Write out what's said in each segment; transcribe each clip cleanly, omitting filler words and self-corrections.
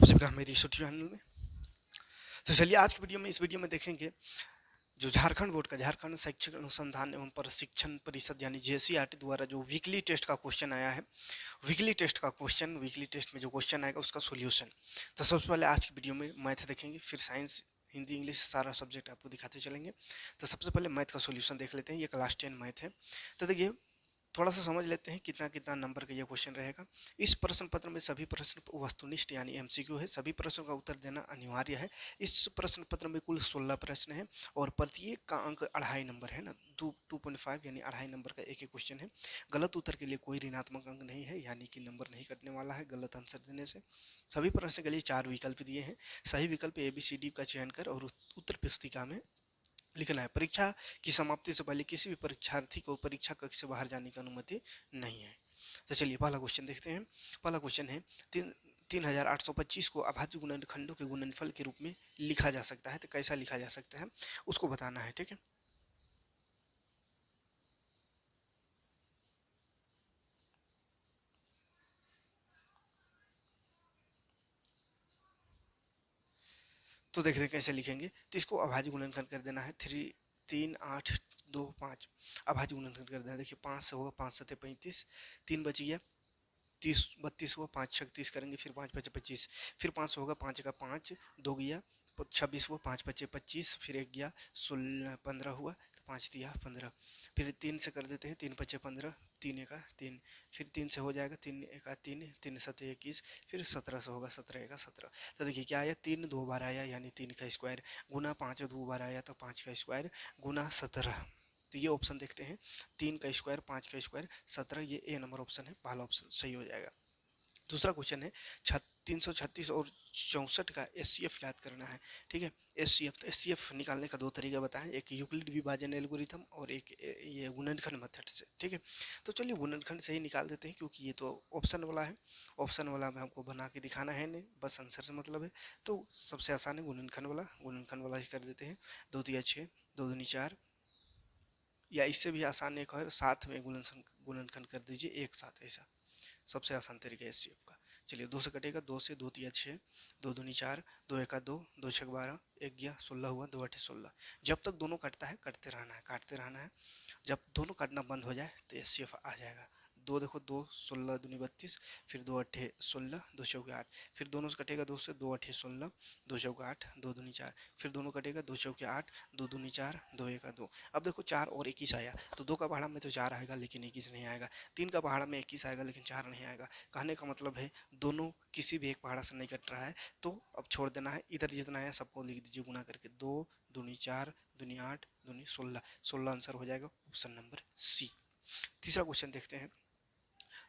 आप सभी का मेरी यूट्यूब चैनल में। तो चलिए आज की वीडियो में, इस वीडियो में देखेंगे जो झारखंड बोर्ड का झारखंड शैक्षिक अनुसंधान एवं प्रशिक्षण परिषद यानी जेसीईआरटी द्वारा जो वीकली टेस्ट का क्वेश्चन आया है, वीकली टेस्ट में जो क्वेश्चन आएगा उसका सॉल्यूशन। तो सबसे पहले आज की वीडियो में मैथ देखेंगे, फिर साइंस, हिंदी, इंग्लिश सारा सब्जेक्ट आपको दिखाते चलेंगे। तो सबसे पहले मैथ का सॉल्यूशन देख लेते हैं। ये क्लास 10 मैथ है। तो देखिए थोड़ा सा समझ लेते हैं कितना कितना नंबर का ये क्वेश्चन रहेगा। इस प्रश्न पत्र में सभी प्रश्न वस्तुनिष्ठ यानी एमसीक्यू है। सभी प्रश्नों का उत्तर देना अनिवार्य है। इस प्रश्न पत्र में कुल 16 प्रश्न हैं और प्रत्येक का अंक 2.5 नंबर है ना, 2.5 यानी 2.5 नंबर का एक क्वेश्चन है। गलत उत्तर के लिए कोई ऋणात्मक अंक नहीं है, यानी कि नंबर नहीं कटने वाला है गलत आंसर देने से। सभी प्रश्न के लिए 4 विकल्प दिए हैं। सही विकल्प ABCD का चयन कर और उत्तर पुस्तिका में लिखना है। परीक्षा की समाप्ति से पहले किसी भी परीक्षार्थी को परीक्षा कक्ष से बाहर जाने की अनुमति नहीं है। तो चलिए पहला क्वेश्चन देखते हैं। पहला क्वेश्चन है 3825 को अभाज्य गुणनखंडों के गुणनफल के रूप में लिखा जा सकता है। तो कैसा लिखा जा सकता है उसको बताना है, ठीक है। तो देखते हैं कैसे लिखेंगे। तो इसको अभाज्य गुणनखंड कर देना है। 3 8 2 5 अभाज्य गुणनखंड कर देना है। देखिए 5 से होगा, 5 7 35, 3 बच गया, 30 32 हुआ, 5 36 करेंगे, फिर 5 5 25, फिर 5 होगा, 5 का 5, 2 गया 26 हुआ, 5 5 25, फिर 1 गया 16 15 हुआ, तो 5 दिया 15, फिर 3 से कर देते हैं, 3 5 15, 3 1 3, फिर 3 से हो जाएगा, 3 1 3, 3 7 21, फिर 17 से होगा, 17 1 17। तो देखिए क्या आया, 3 2 बार आया यानी 3 का स्क्वायर, गुना 5 2 बार आया तो 5 का स्क्वायर, गुना 17। तो ये ऑप्शन देखते हैं, 3 का स्क्वायर 5 का स्क्वायर 17, ये ए नंबर ऑप्शन है, पहला ऑप्शन सही हो जाएगा। दूसरा क्वेश्चन है 336 और 64 का एचसीएफ याद करना है, ठीक है। एचसीएफ, तो एचसीएफ निकालने का दो तरीका बताएं, एक यूक्लिड विभाजन एल्गोरिथम और एक ये गुणनखंड मेथड से, ठीक है। तो चलिए गुणनखंड से ही निकाल देते हैं क्योंकि ये तो ऑप्शन वाला है। ऑप्शन वाला में हमको बना के दिखाना है नहीं, बस आंसर से मतलब है। तो सबसे आसान है गुणनखंड वाला ही कर देते हैं। 2 तिया 6, 2 दूनी 4, या इससे भी आसान एक और साथ में गुणनखंड कर दीजिए एक साथ, ऐसा सबसे आसान तरीका है एचसीएफ का। चलिए 2 से कटेगा, 2 से 2 तिया 6, 2 दूनी 4, 2 1 2, 2 6 12, 1 गया 16 हुआ, 2 8 16। जब तक दोनों कटता है कटते रहना है, काटते रहना है। जब दोनों काटना बंद हो जाए तो एचसीएफ आ जाएगा। दो देखो, 2 16 दूनी 32, फिर 2 8 16, 2 चौके 8, फिर दोनों से कटेगा 2 से, 2 8 16, 2 चौके 8, 2 दूनी 4, फिर दोनों कटेगा 2 चौके 8, 2 दूनी 4, 2 1 2। अब देखो 4 और 21 आया, तो 2 का पहाड़ा में तो 4 आएगा लेकिन 21 नहीं आएगा। 3 का पहाड़ा में 21 आएगा लेकिन 4 नहीं आएगा। कहने का मतलब है दोनों किसी भी एक पहाड़ा से नहीं कट रहा है, तो अब छोड़ देना है। इधर जितना है सबको लिख दीजिए गुना करके, 2 दूनी 4, दूनी 8, दूनी 16, 16 आंसर हो जाएगा ऑप्शन नंबर सी। तीसरा क्वेश्चन देखते हैं।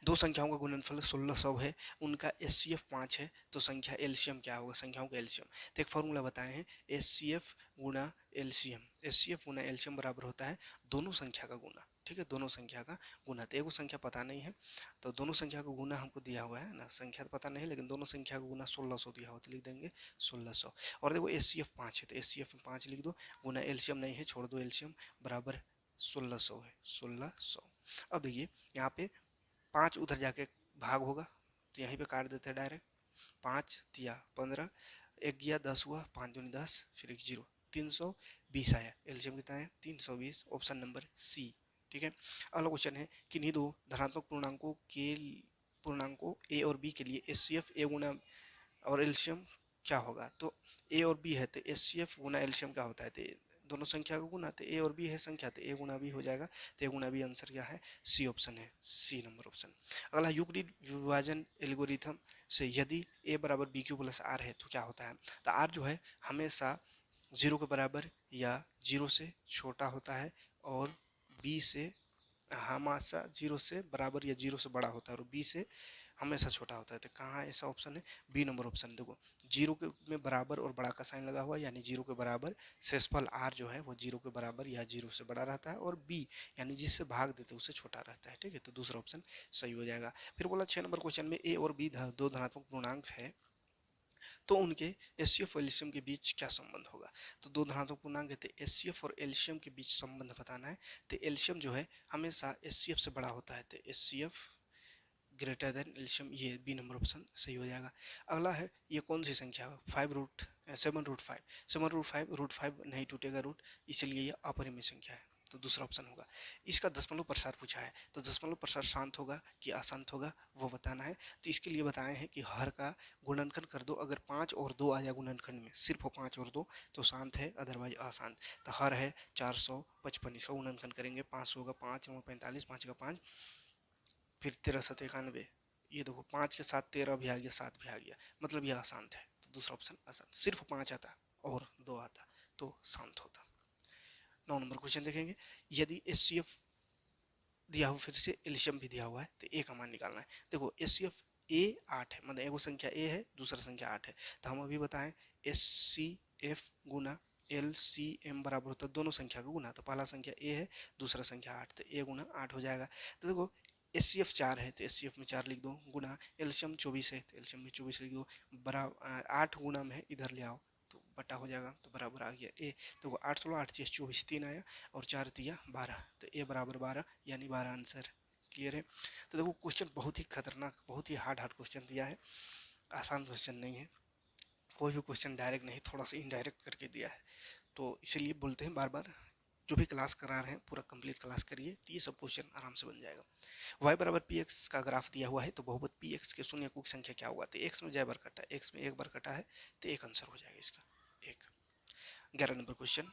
दो संख्याओं का गुणनफल 1600 है, उनका एचसीएफ 5 है, तो संख्या एलसीएम क्या होगा, संख्याओं का एलसीएम। तो एक फॉर्मूला बताए हैं, एचसीएफ गुणा एलसीएम। एचसीएफ गुणा एलसीएम बराबर होता है दोनों संख्या का गुना, ठीक है, दोनों संख्या का गुना। तो एक संख्या पता नहीं है तो दोनों संख्या का गुना हमको दिया हुआ है ना, संख्या तो पता नहीं लेकिन दोनों संख्या का गुना 1600 दिया हुआ, तो लिख देंगे 1600। और देखो एचसीएफ 5 है तो एचसीएफ में 5 लिख दो, गुना एलसीएम नहीं है छोड़ दो एलसीएम, बराबर 1600 है, 1600। अब देखिए यहाँ पे 5 उधर जाके भाग होगा तो यहीं पे काट देते हैं डायरेक्ट, 5 तिया 15, 1 गया 10 हुआ, 5 दूनी 10, फिर 1 जीरो, 320 आया। एलसीएम कितना है 320, ऑप्शन नंबर सी, ठीक है। अगला क्वेश्चन है किन्हीं दो धनात्मक पूर्णांकों ए और बी के लिए एचसीएफ ए गुना और एलसीएम क्या होगा। तो ए और बी है तो एचसीएफ गुना एलसीएम क्या होता है, तो दोनों संख्या का गुना, तो ए और बी है संख्या तो ए गुना बी हो जाएगा। तो ए गुना बी आंसर क्या है, सी ऑप्शन है, सी नंबर ऑप्शन। अगला यूक्लिड विभाजन एल्गोरिथम से यदि ए बराबर बी क्यू प्लस आर है तो क्या होता है। तो आर जो है हमेशा 0 के बराबर या 0 से छोटा होता है और बी से हमेशा 0 से बराबर या 0 से बड़ा होता है और बी से हमेशा छोटा होता है। तो कहाँ ऐसा ऑप्शन है, बी नंबर ऑप्शन। देखो 0 के में बराबर और बड़ा का साइन लगा हुआ है यानी 0 के बराबर, शेषफल आर जो है वो 0 के बराबर या 0 से बड़ा रहता है और बी यानी जिससे भाग देते उससे छोटा रहता है, ठीक है। तो दूसरा ऑप्शन सही हो जाएगा। फिर बोला 6 नंबर क्वेश्चन में ए और बी दो धनात्मक पूर्णांक है तो उनके एचसीएफ और एलसीएम के बीच क्या संबंध होगा। तो दो धनात्मक पूर्णांक है तो एचसीएफ और एलसीएम के बीच संबंध बताना है। तो एलसीएम जो है हमेशा एचसीएफ से बड़ा होता है, तो एचसीएफ ग्रेटर देन एलसीएम, ये बी नंबर ऑप्शन सही हो जाएगा। अगला है ये कौन सी संख्या है, 7 रूट 5, 7 रूट 5 नहीं टूटेगा रूट, इसलिए ये अपरिमेय संख्या है, तो दूसरा ऑप्शन होगा। इसका दशमलव प्रसार पूछा है, तो दशमलव प्रसार शांत होगा कि अशांत होगा वो बताना है। तो इसके लिए बताए हैं कि हर का गुणनखंड कर दो, अगर 5 और 2 आ जाए गुणनखंड में, सिर्फ 5 और 2 तो शांत है, अदरवाइज अशांत। तो हर है 455, इसका गुणनखंड करेंगे 5 होगा 5 9 45, 5 का 5, फिर 13 7 91, ये देखो 5 के साथ 13 भी आ गया, 7 भी आ गया, मतलब यह अशांत है, तो दूसरा ऑप्शन अशांत। सिर्फ 5 आता और 2 आता तो शांत होता। 9 नंबर क्वेश्चन देखेंगे, यदि एचसीएफ दिया हुआ, फिर से एल्शियम भी दिया हुआ है, तो ए का मान निकालना है। देखो एचसीएफ ए 8 है, मतलब एगो संख्या ए है, दूसरा संख्या 8 है, तो हम अभी बताएं एचसीएफ गुना एलसीएम बराबर होता है दोनों संख्या का गुना, तो पहला संख्या ए है, दूसरा संख्या 8, तो ए गुना 8 हो जाएगा। तो देखो एच सी एफ 4 है, तो एच सी एफ में 4 लिख दो, गुना एल्शियम 24 है, तो एल्शियम में 24 लिख दो, बराबर 8 गुना में इधर ले आओ तो बटा हो जाएगा, तो बराबर आ गया ए। तो 8 16 8 6 24, 3 आया और 4 तिया 12, तो ए बराबर 12, यानी 12 आंसर। क्लियर है। तो देखो क्वेश्चन बहुत ही खतरनाक, बहुत ही हार्ड क्वेश्चन दिया है, आसान क्वेश्चन नहीं है, कोई भी क्वेश्चन डायरेक्ट नहीं, थोड़ा सा इनडायरेक्ट करके दिया है, तो इसीलिए बोलते हैं बार बार जो भी क्लास करा रहे हैं पूरा कंप्लीट क्लास करिए, तो ये सब क्वेश्चन आराम से बन जाएगा। y बराबर पी एक्स का ग्राफ दिया हुआ है, तो बहुपद पी एक्स के शून्य की संख्या क्या होगा, तो एक्स में जय बार कटा है, एक्स में एक बार कटा है, तो एक आंसर हो जाएगा इसका एक। 11 नंबर क्वेश्चन,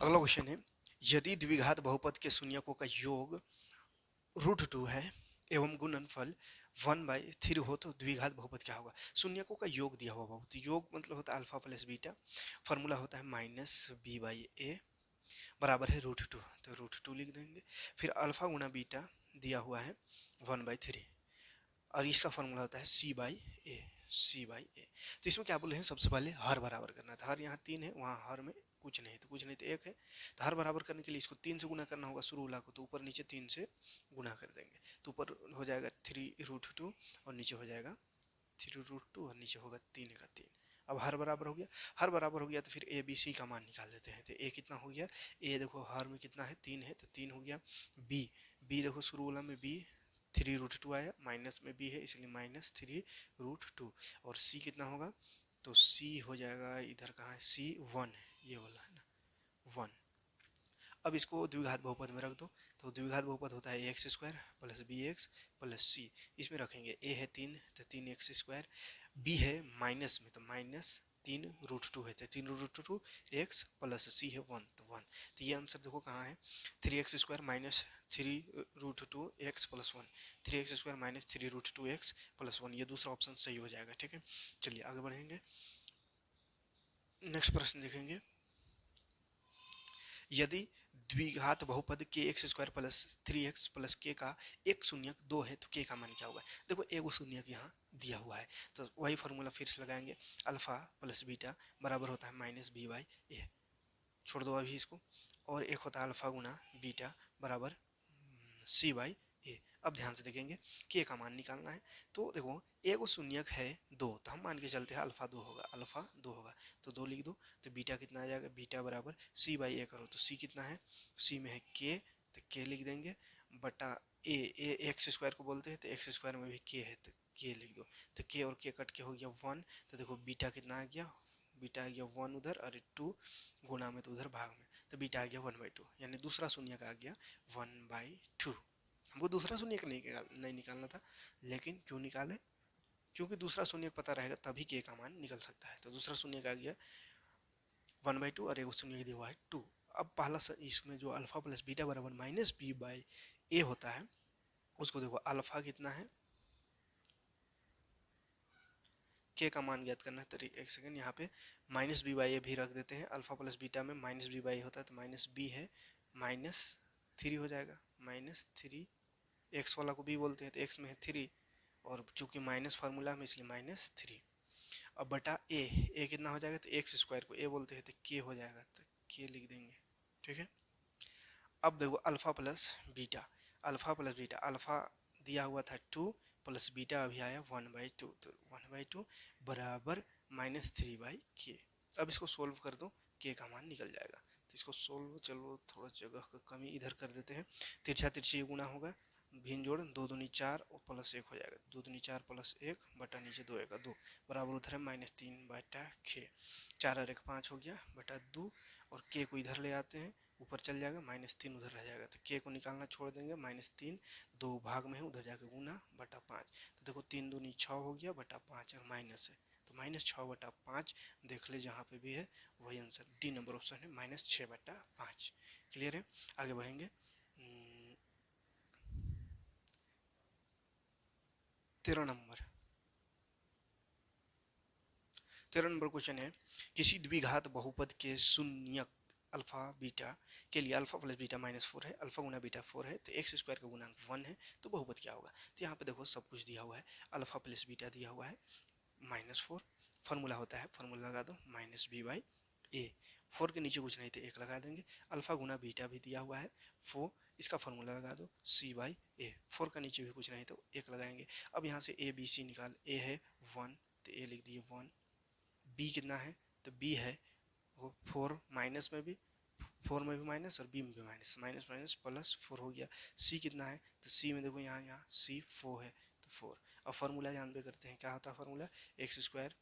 अगला क्वेश्चन है, यदि द्विघात बहुपद के शून्यकों का योग √2 है एवं गुणनफल 1/3 हो तो द्विघात बहुपद क्या होगा। शून्यकों का योग दिया हुआ बहुपद, योग मतलब होता है अल्फा प्लस बीटा, फॉर्मूला होता है -b/a बराबर है √2, तो √2 लिख देंगे। फिर अल्फा गुना बीटा दिया हुआ है 1/3, और इसका फॉर्मूला होता है C/A। तो इसमें क्या बोले हैं, सबसे पहले हर बराबर करना था, हर यहाँ 3 है, वहाँ हर में कुछ नहीं, तो कुछ नहीं तो 1 है, तो हर बराबर करने के लिए इसको 3 से गुना करना होगा शुरू वाला को, तो ऊपर नीचे 3 से गुना कर देंगे, तो ऊपर हो जाएगा 3√2 और नीचे हो जाएगा 3√2 और नीचे होगा 3 का 3। अब हर बराबर हो गया, हर बराबर हो गया तो फिर ए बी सी का मान निकाल देते हैं, तो ए कितना हो गया, ए देखो हर में कितना है 3 है, तो 3 हो गया। बी, बी देखो शुरू वाला में बी 3√2 आया, माइनस में बी है इसलिए -3√2, और सी कितना होगा, तो सी हो जाएगा इधर कहाँ है, सी 1 है, ये वाला है ना 1। अब इसको द्विघात बहुपद में रख दो, तो द्विघात बहुपद होता है a² plus bx plus c, इसमें रखेंगे a है 3 तो 3x², b है माइनस में तो -3√2 है, तो 3√2 x प्लस c है 1 तो 1, तो ये आंसर देखो कहाँ है, 3x² minus 3√2 x plus 1, 3x² minus 3√2 x plus 1, ये दूसरा ऑप्शन सही हो जाएगा। ठीक है, चलिए आगे बढ़ेंगे, नेक्स्ट प्रश्न देखेंगे, यदि द्विघात बहुपद kx² plus 3x plus k का एक शून्यक 2 है तो k का मान क्या होगा। देखो एगो शून्यक यहाँ दिया हुआ है, तो वही फार्मूला फिर से लगाएंगे, अल्फा प्लस बीटा बराबर होता है -b/a, छोड़ दो अभी इसको, और एक होता है अल्फा गुना बीटा बराबर c/a। अब ध्यान से देखेंगे k का मान निकालना है, तो देखो एगो शून्यक है 2, तो हम मान के चलते हैं अल्फा 2 होगा, अल्फा 2 होगा, तो 2 लिख दो, तो बीटा कितना आ जाएगा, बीटा बराबर c/a करो, तो c कितना है, c में है k, तो k लिख देंगे बटा a x² को बोलते हैं, तो x² में भी k है तो k लिख दो, तो k और k कट के हो गया 1, तो देखो बीटा कितना आ गया, बीटा आ गया 1 उधर और 2 गुना में तो उधर भाग में, तो बीटा आ गया 1/2, यानी दूसरा शून्यक आ गया 1/2। हमको दूसरा शून्यक नहीं निकालना था, लेकिन क्यों निकाले, क्योंकि दूसरा शून्यक पता रहेगा तभी के का मान निकल सकता है, तो दूसरा शून्यक आ गया 1/2 और एक शून्यक दिया हुआ है 2। अब पहला इसमें जो अल्फा प्लस बीटा बराबर -b/a होता है, उसको देखो अल्फा कितना है, के का मान ज्ञात करना है, तो एक सेकंड यहाँ पे -b/a भी रख देते हैं, अल्फा प्लस बीटा में -b/a होता है, तो -b है -3 हो जाएगा, -3, एक्स वाला को b बोलते हैं, तो एक्स में है 3 और चूंकि माइनस फार्मूला में इसलिए -3, अब बटा ए कितना हो जाएगा, तो x² को a बोलते हैं तो k हो जाएगा, तो k लिख देंगे। ठीक है, अब देखो alpha plus beta, alpha plus beta, alpha दिया हुआ था 2 प्लस बीटा अभी आया 1/2, तो 1/2 बराबर -3/k। अब इसको सोल्व कर दो, के का मान निकल जाएगा। तो इसको सोल्व, चलो थोड़ा जगह का कमी इधर कर देते हैं। तिरछा तिरछी गुना होगा, भिन्न जोड़, दो दूनी चार और प्लस एक हो जाएगा, दो दूनी चार प्लस एक बटा नीचे दो एक दो बराबर उधर है -3 बटा खे, 4 और 1 5 हो गया बटा 2, और के को इधर ले आते हैं, ऊपर चल जाएगा, -3 उधर रह जाएगा, तो के को निकालना छोड़ देंगे, -3 दो भाग में है, उधर जाके गुना बटा 5, तो देखो 3 दूनी 6 हो गया बटा 5 और माइनस है, तो -6 बटा 5 देख ले, जहाँ पे भी है वही आंसर, डी नंबर ऑप्शन है -6 बटा 5। क्लियर है, आगे बढ़ेंगे। 13 नंबर, 13 नंबर क्वेश्चन है, किसी द्विघात बहुपद के शून्यक अल्फा बीटा के लिए अल्फा प्लस बीटा -4 है, अल्फा गुना बीटा 4 है, तो एक्स स्क्वायर का गुणांक 1 है, तो बहुपद क्या होगा। तो यहाँ पे देखो सब कुछ दिया हुआ है, अल्फा प्लस बीटा दिया हुआ है -4, फार्मूला होता है, फार्मूला लगा दो -b/a, 4 के नीचे कुछ नहीं तो 1 लगा देंगे, अल्फा गुना बीटा भी दिया हुआ है 4, इसका फार्मूला लगा दो c/a, 4 का नीचे भी कुछ नहीं तो 1 लगाएंगे। अब यहाँ से a b c निकाल, a है 1 तो a लिख दिए 1, b कितना है तो b है वो 4, माइनस में भी 4 में भी माइनस और b में भी माइनस, माइनस माइनस प्लस 4 हो गया, c कितना है तो c में देखो यहाँ c 4 है तो 4। अब फार्मूला जान पे करते हैं, क्या होता है formula, x square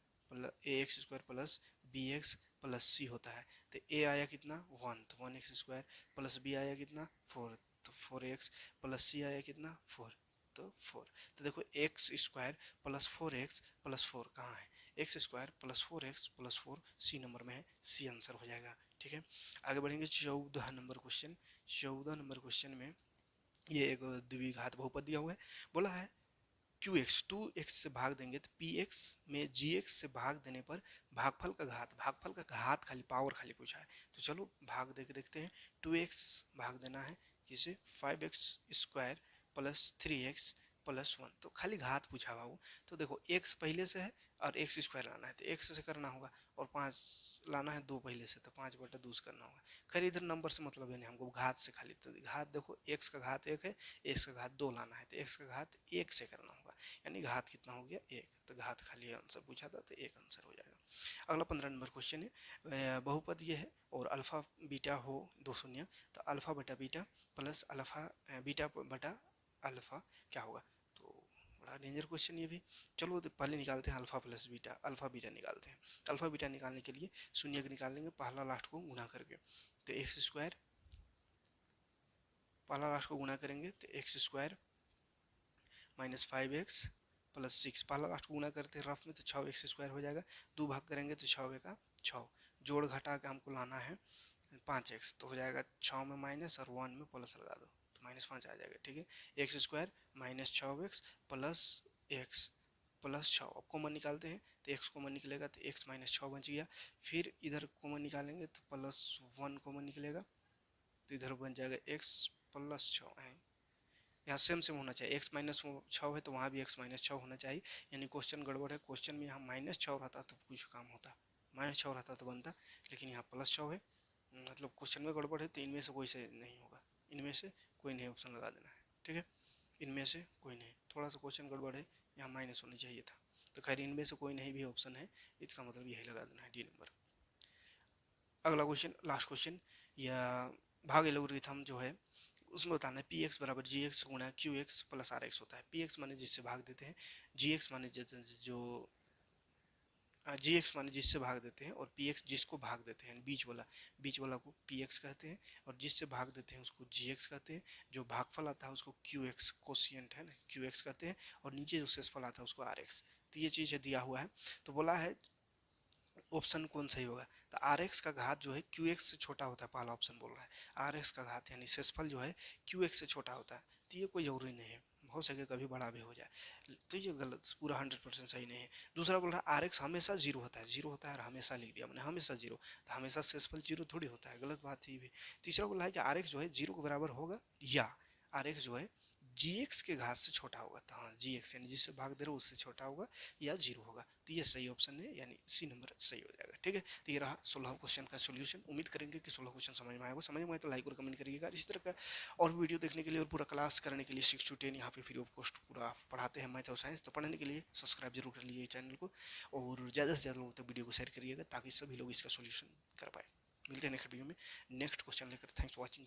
plus b x plus c होता है, तो a आया कितना 1, तो 1x स्क्वायर, प्लस b आया कितना 4, तो 4x, प्लस c आया कितना 4, तो 4। तो देखो x square plus 4x plus 4 कहाँ है, x square plus 4x plus 4 C number में है, सी आंसर हो जाएगा। ठीक है, आगे बढ़ेंगे 14 नंबर क्वेश्चन। 14 नंबर क्वेश्चन में ये एक द्विघात बहुपद दिया हुआ है, बोला है QX 2x से भाग देंगे तो PX में GX से भाग देने पर भागफल का घात खाली पावर खाली पूछा है, तो चलो भाग दे के देखते हैं। 2x भाग देना है जिसे 5x square plus 3x plus 1, तो खाली घात पूछा बाबू, तो देखो x पहले से है और x स्क्वायर लाना है तो x से करना होगा, और 5 लाना है 2 पहले से तो 5/2 करना होगा। खैर इधर नंबर से मतलब है नहीं, हमको घात से खाली, तो घात देखो x का घात 1 है, x का घात 2 लाना है तो x का घात 1 से करना होगा, यानी घात कितना हो गया 1, तो घात खाली आंसर पूछा था तो 1 आंसर हो जाएगा। अगला 15 नंबर क्वेश्चन है, बहुपद ये है और अल्फा बीटा हो दो शून्य, तो अल्फा बटा बीटा प्लस अल्फा बीटा बटा अल्फा क्या होगा, तो बड़ा डेंजर क्वेश्चन ये भी। चलो तो पहले निकालते हैं alpha plus beta, alpha beta निकालते हैं। अल्फा बीटा निकालने के लिए शून्य के निकाल लेंगे पहला लास्ट को गुना करके, तो एक्स स्क्वायर, पहला लास्ट को गुना करेंगे तो एक्स स्क्वायर -5x प्लस 6, पहला लास्ट को गुना करते हैं रफ में तो 6x स्क्वायर हो जाएगा, 2 भाग करेंगे तो 6 का 6, जोड़ घटा के हमको लाना है 5x, तो हो जाएगा 6 में माइनस और 1 में प्लस लगा दो तो -5 आ जाएगा। ठीक है, x square -6x plus x plus 6, अब कॉमन निकालते हैं तो x कॉमन निकलेगा तो x -6 बच गया, फिर इधर कॉमन निकालेंगे तो +1 कॉमन निकलेगा तो इधर बन जाएगा x प्लस 6 है, यहाँ सेम होना चाहिए, x -6 है तो वहाँ भी x -6 होना चाहिए, यानी क्वेश्चन गड़बड़ है, क्वेश्चन में यहाँ -6 रहता तो कुछ काम होता, -6 रहता तो बनता, लेकिन यहाँ +6 है, मतलब क्वेश्चन में गड़बड़ है, तो इनमें से कोई से नहीं होगा, इनमें से कोई नहीं ऑप्शन लगा देना है। ठीक है, इनमें से कोई नहीं, थोड़ा सा क्वेश्चन गड़बड़ है, यहाँ माइनस होनी चाहिए था, तो खैर इनमें से कोई नहीं भी ऑप्शन है, इसका मतलब यही लगा देना है, डी नंबर। अगला क्वेश्चन, लास्ट क्वेश्चन, या भाग एलोगरिथम जो है उसमें बताना है पी एक्स बराबर जी एक्स गुणा Q x plus R x होता है। पी एक्स माने जिससे भाग देते हैं, जी एक्स माने जो जी एक्स माने जिससे भाग देते हैं, और पी एक्स जिसको भाग देते हैं, बीच वाला को पी एक्स कहते हैं, और जिससे भाग देते हैं उसको जी एक्स कहते हैं, जो भागफल आता है उसको क्यू एक्स कोशियंट है ना क्यू एक्स कहते हैं, और नीचे जो शेषफल आता है उसको आर एक्स। तो ये चीज़ दिया हुआ है, तो बोला है ऑप्शन कौन सही होगा, तो आर एक्स का घात जो है क्यू एक्स से छोटा होता है, पहला ऑप्शन बोल रहा है आर एक्स का घात यानी शेषफल जो है क्यू एक्स से छोटा होता है, तो ये कोई ज़रूरी नहीं है, हो सके कभी बड़ा भी हो जाए, तो ये गलत, पूरा 100% सही नहीं है। दूसरा बोल रहा है आर एक्स हमेशा जीरो होता है, जीरो होता है और हमेशा लिख दिया मैंने हमेशा जीरो, तो हमेशा शेषफल जीरो थोड़ी होता है, गलत बात है ये भी। तीसरा बोला है कि आर एक्स जो है जीरो के बराबर होगा, या आर एक्स जो है जी एक्स के घात से छोटा होगा, तो हाँ जी एक्स यानी जिससे भाग दे रहे हो उससे छोटा होगा या जीरो होगा, तो ये सही ऑप्शन है, यानी सी नंबर सही हो जाएगा। ठीक है, तो ये रहा 16 क्वेश्चन का सोल्यूशन। उम्मीद करेंगे कि 16 क्वेश्चन समझ में आएगा। समझ में आए तो लाइक और कमेंट करिएगा। इसी तरह का और वीडियो देखने के लिए और पूरा क्लास करने के लिए 6 to 10 यहाँ पे फ्री ऑफ कॉस्ट पूरा पढ़ाते हैं मैथ और साइंस, तो पढ़ने के लिए सब्सक्राइब जरूर कर लीजिए चैनल को, और ज़्यादा से ज़्यादा लोगों तक वीडियो को शेयर करिएगा ताकि सभी लोग इसका सोल्यूशन कर पाए। मिलते हैं नेक्स्ट वीडियो में नेक्स्ट क्वेश्चन लेकर। Thanks for watching.